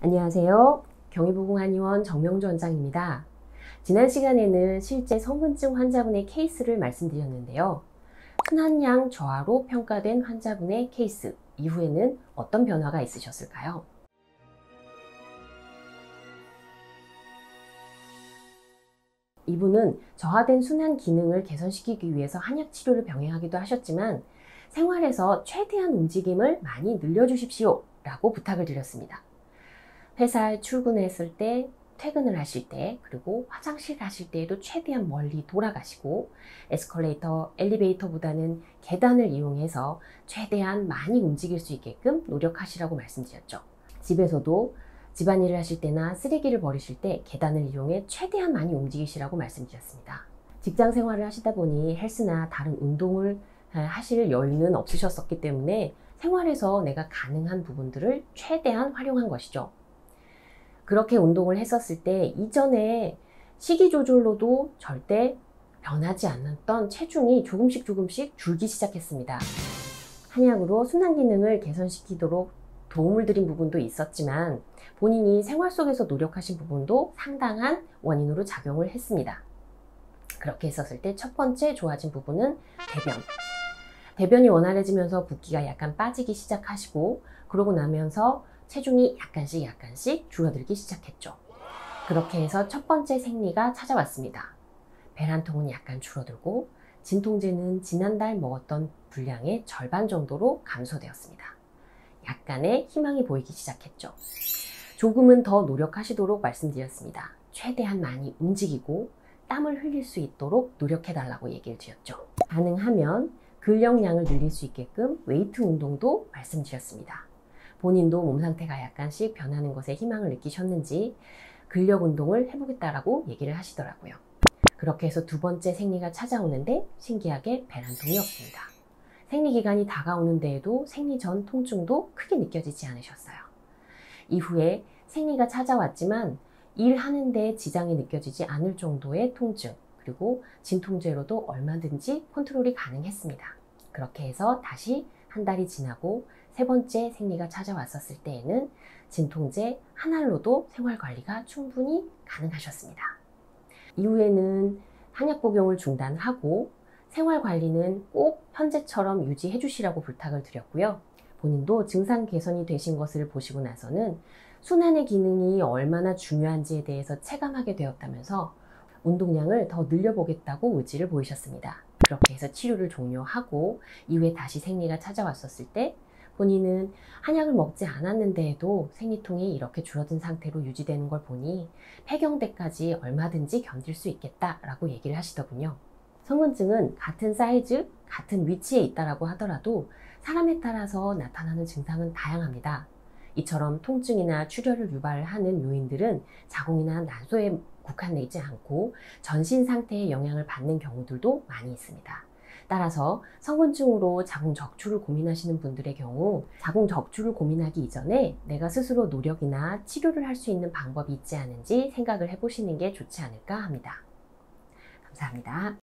안녕하세요. 경희부궁한의원 정명주 원장입니다. 지난 시간에는 실제 성근증 환자분의 케이스를 말씀드렸는데요. 순환량 저하로 평가된 환자분의 케이스 이후에는 어떤 변화가 있으셨을까요? 이분은 저하된 순환 기능을 개선시키기 위해서 한약 치료를 병행하기도 하셨지만 생활에서 최대한 움직임을 많이 늘려주십시오 라고 부탁을 드렸습니다. 회사에 출근했을 때, 퇴근을 하실 때, 그리고 화장실 가실 때에도 최대한 멀리 돌아가시고 에스컬레이터, 엘리베이터보다는 계단을 이용해서 최대한 많이 움직일 수 있게끔 노력하시라고 말씀드렸죠. 집에서도 집안일을 하실 때나 쓰레기를 버리실 때 계단을 이용해 최대한 많이 움직이시라고 말씀드렸습니다. 직장 생활을 하시다 보니 헬스나 다른 운동을 하실 여유는 없으셨었기 때문에 생활에서 내가 가능한 부분들을 최대한 활용한 것이죠. 그렇게 운동을 했었을 때 이전에 식이 조절로도 절대 변하지 않았던 체중이 조금씩 줄기 시작했습니다. 한약으로 순환 기능을 개선시키도록 도움을 드린 부분도 있었지만 본인이 생활 속에서 노력하신 부분도 상당한 원인으로 작용을 했습니다. 그렇게 했었을 때 첫 번째 좋아진 부분은 대변이 원활해지면서 붓기가 약간 빠지기 시작하시고 그러고 나면서 체중이 약간씩 줄어들기 시작했죠. 그렇게 해서 첫 번째 생리가 찾아왔습니다. 배란통은 약간 줄어들고 진통제는 지난달 먹었던 분량의 절반 정도로 감소되었습니다. 약간의 희망이 보이기 시작했죠. 조금은 더 노력하시도록 말씀드렸습니다. 최대한 많이 움직이고 땀을 흘릴 수 있도록 노력해달라고 얘기를 드렸죠. 가능하면 근력량을 늘릴 수 있게끔 웨이트 운동도 말씀드렸습니다. 본인도 몸 상태가 약간씩 변하는 것에 희망을 느끼셨는지 근력 운동을 해보겠다라고 얘기를 하시더라고요. 그렇게 해서 두 번째 생리가 찾아오는데 신기하게 배란통이 없습니다. 생리기간이 다가오는 데에도 생리 전 통증도 크게 느껴지지 않으셨어요. 이후에 생리가 찾아왔지만 일하는 데 지장이 느껴지지 않을 정도의 통증, 그리고 진통제로도 얼마든지 컨트롤이 가능했습니다. 그렇게 해서 다시 한 달이 지나고 세 번째 생리가 찾아왔었을 때에는 진통제 한 알로도 생활관리가 충분히 가능하셨습니다. 이후에는 한약 복용을 중단하고 생활관리는 꼭 현재처럼 유지해 주시라고 부탁을 드렸고요. 본인도 증상 개선이 되신 것을 보시고 나서는 순환의 기능이 얼마나 중요한지에 대해서 체감하게 되었다면서 운동량을 더 늘려보겠다고 의지를 보이셨습니다. 그렇게 해서 치료를 종료하고 이후에 다시 생리가 찾아왔었을 때 본인은 한약을 먹지 않았는데도 생리통이 이렇게 줄어든 상태로 유지되는 걸 보니 폐경대까지 얼마든지 견딜 수 있겠다라고 얘기를 하시더군요. 성근증은 같은 사이즈, 같은 위치에 있다라고 하더라도 사람에 따라서 나타나는 증상은 다양합니다. 이처럼 통증이나 출혈을 유발하는 요인들은 자궁이나 난소에 국한되지 않고 전신 상태에 영향을 받는 경우들도 많이 있습니다. 따라서 성근증으로 자궁 적출을 고민하시는 분들의 경우 자궁 적출을 고민하기 이전에 내가 스스로 노력이나 치료를 할 수 있는 방법이 있지 않은지 생각을 해보시는 게 좋지 않을까 합니다. 감사합니다.